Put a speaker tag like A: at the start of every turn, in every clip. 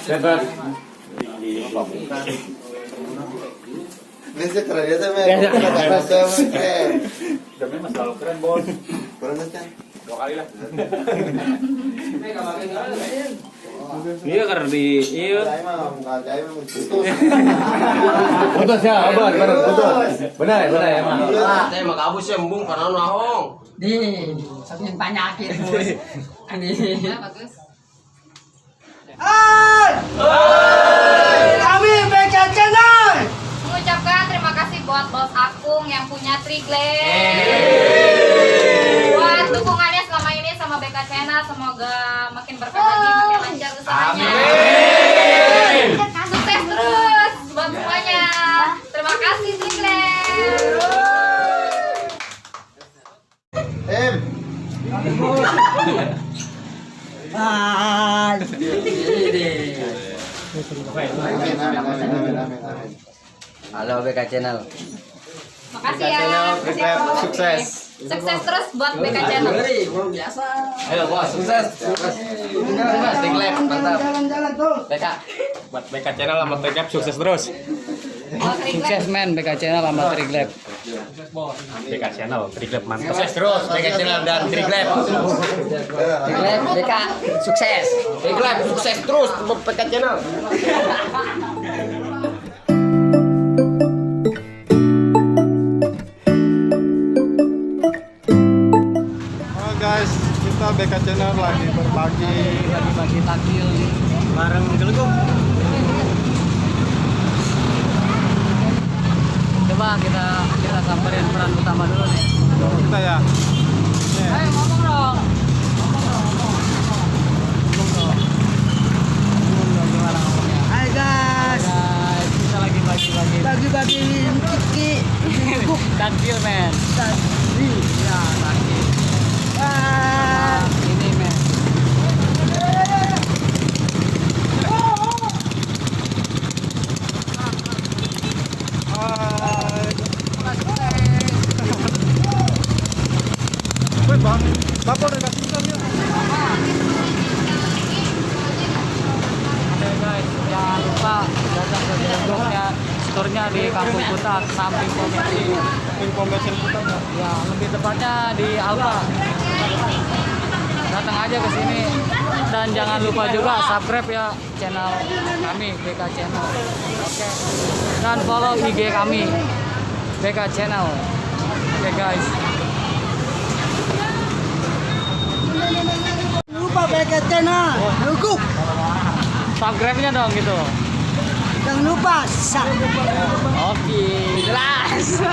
A: Bebas.
B: Ini keren ya sama. Keren.
A: Demi mas selalu keren, Bon.
B: Keren kan?
A: 2 kali lah. Iya karena di iya. Putus ya, benar, putus. Benar ya, Mas.
C: Teh mah kabus embung karena nahong.
D: Di saking penyakit bos. Ini.
E: Bagus.
D: Kami BK Channel.
E: Mengucapkan terima kasih buat bos Akung yang punya Triglade. Buat dukungannya selama ini sama BK Channel, semoga makin berkah lagi, makin lancar usahanya.
A: Amin.
E: Sukses terus buat semuanya. Terima kasih Triglade.
C: Halo BK Channel.
E: Makasih ya.
B: Sukses.
E: Sukses terus buat BK Channel.
C: Ayo bos, sukses. Mas, Triglade, mantap. BK.
A: Buat BK Channel sama Triglade sukses terus.
E: Buat Triglade.
D: Sukses men BK Channel sama Triglade.
A: BK Channel Triglade mantap.
C: Sukses terus BK Channel dan Triglade. Triglade, BK, sukses. Triglade, sukses terus BK Channel.
B: Guys, kita BK Channel lagi berbagi
D: Bagi takjil
B: bareng Geluguk.
D: coba kita samperin peran utama dulu nih.
B: Kita ya.
D: Ayo ngomong dong. Gimana ngomongnya?
F: Hai guys,
D: Guys, kita lagi bagi-bagi
F: bagi-bagi ciki.
D: takjil men. Ya takjil.
F: Wah,
D: Ini men.
B: Woi bang, bapak udah kasih kita ya.
D: Oke guys, jangan lupa datang ke Geluguk ya. Store-nya di Kampung Putat, samping pom bensin. Ya, lebih tepatnya di Alfa. Datang aja ke sini dan jangan lupa juga subscribe ya channel kami BK Channel. Oke. Dan follow IG kami BK Channel. Oke guys.
F: lupa BK Channel. Geluguk.
D: Subscribe-nya dong gitu.
F: Jangan lupa
D: Oke, jelas.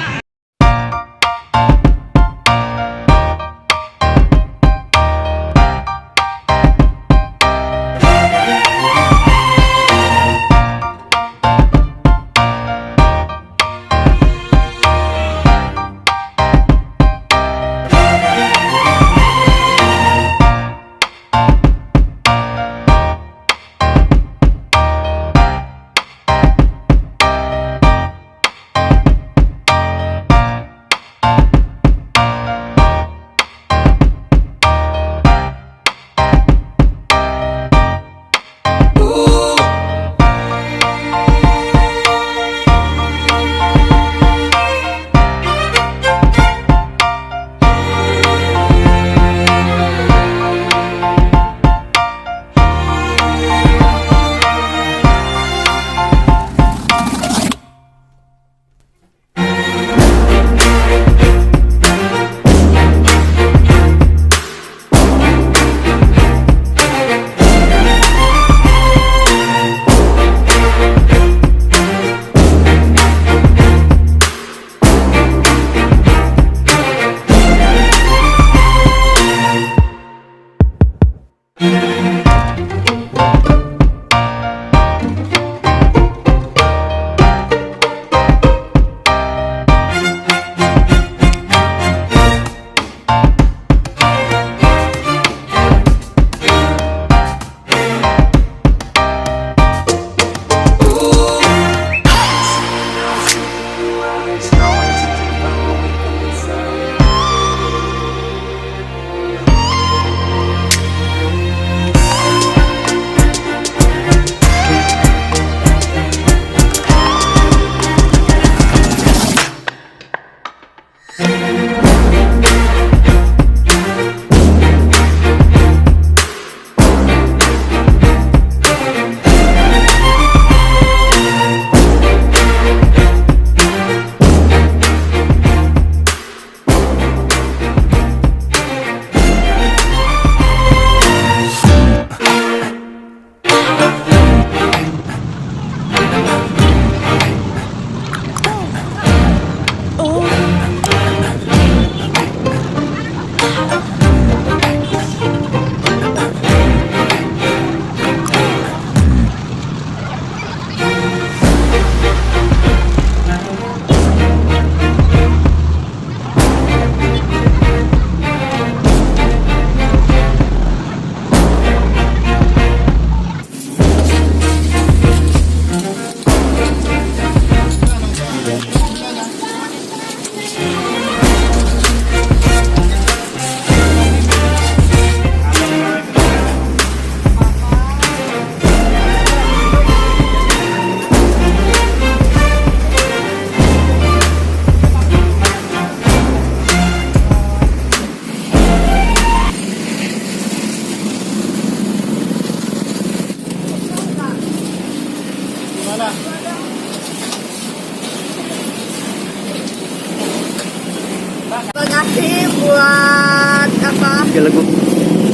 C: Geleguk.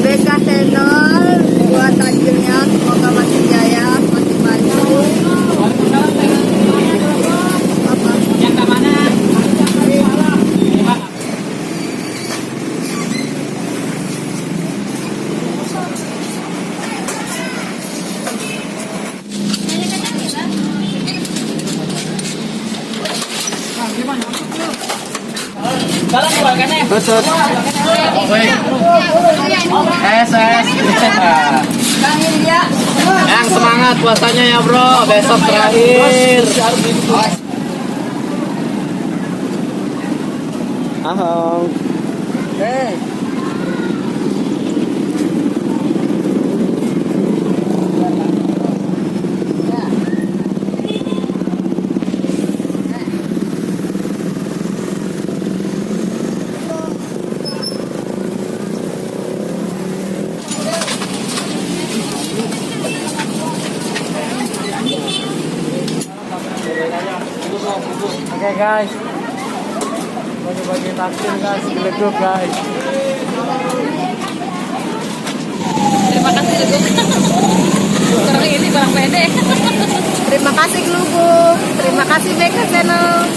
F: BK Channel buat takjilnya semoga makin jaya, makin maju. Apa?
D: Yang ke mana?
C: Betul. Yang semangat puasanya ya bro, besok terakhir. Ahong.
D: Oke guys, bagi-bagi takjil guys, Geleguk guys.
E: Terima kasih Geleguk. Kurang ini kurang pede. Terima kasih Geleguk. Terima kasih BK Channel.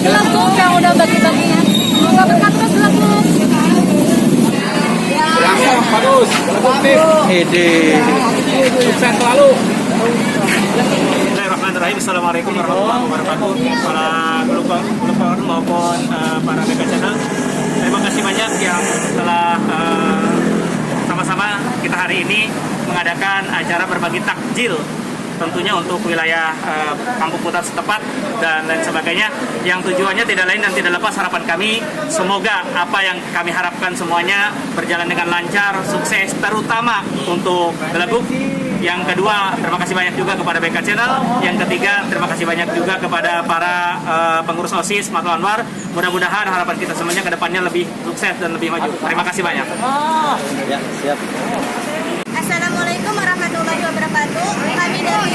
E: Geleguk yang udah bagi-baginya. Semoga berkat terus Geleguk.
B: Bagus, produktif.
C: Ede.
B: Sukses selalu. Bismillahirrahmanirrahim. Assalamualaikum warahmatullahi wabarakatuh. Para pelopor maupun para BK Channel. Terima kasih banyak yang telah sama-sama kita hari ini mengadakan acara berbagi takjil. Tentunya untuk wilayah Kampung Putar setempat dan lain sebagainya, yang tujuannya tidak lain dan tidak lepas harapan kami semoga apa yang kami harapkan semuanya berjalan dengan lancar, sukses, terutama untuk Geleguk. Yang kedua, terima kasih banyak juga kepada BK Channel. Yang ketiga, terima kasih banyak juga kepada para pengurus OSIS Matlaul Anwar. Mudah-mudahan harapan kita semuanya ke depannya lebih sukses dan lebih maju. Terima kasih banyak.
C: Ya, siap.
G: Assalamualaikum warahmatullahi wabarakatuh. Kami dari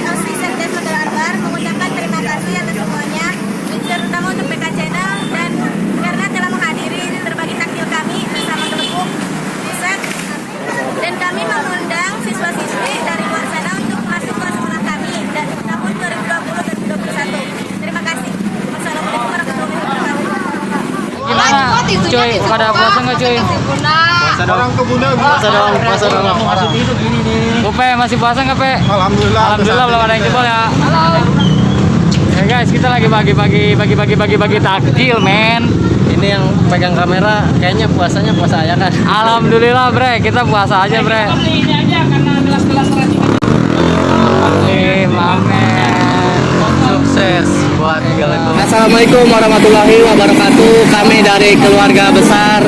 G: OSIS Sekdes Matlaul Anwar mengucapkan terima kasih atas semuanya, terutama untuk BK Channel dan karena telah menghadiri berbagi takjil kami bersama Geleguk Pusat. Dan kami mengundang siswa-siswi dari luar sana untuk masuk ke sekolah kami dan tahun 2020 dan 2021. Terima kasih. Wassalamualaikum warahmatullahi wabarakatuh.
D: Gimana cuy, pada puasa nggak cuy?
B: Orang kebunan.
C: Puasa dong.
D: Upe masih puasa nggak Pe?
B: Alhamdulillah.
D: Alhamdulillah belum ada yang jebol ya. Halo. Ya guys, kita lagi bagi takjil men.
C: Ini yang pegang kamera kayaknya puasanya puasa ayah kan.
D: Alhamdulillah bre, kita puasa aja bre. Ini aja karena gelas-gelas Amin.
C: Sukses buat Geleguk. Assalamualaikum warahmatullahi wabarakatuh. Kami dari keluarga besar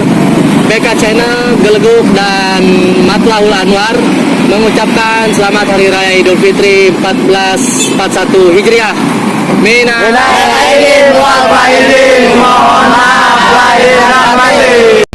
C: BK Channel, Geleguk dan Matlaul Anwar mengucapkan selamat Hari Raya Idul Fitri 1441 Hijriah. Minal aidin wal faizin. Mohon maaf lahir dan batin.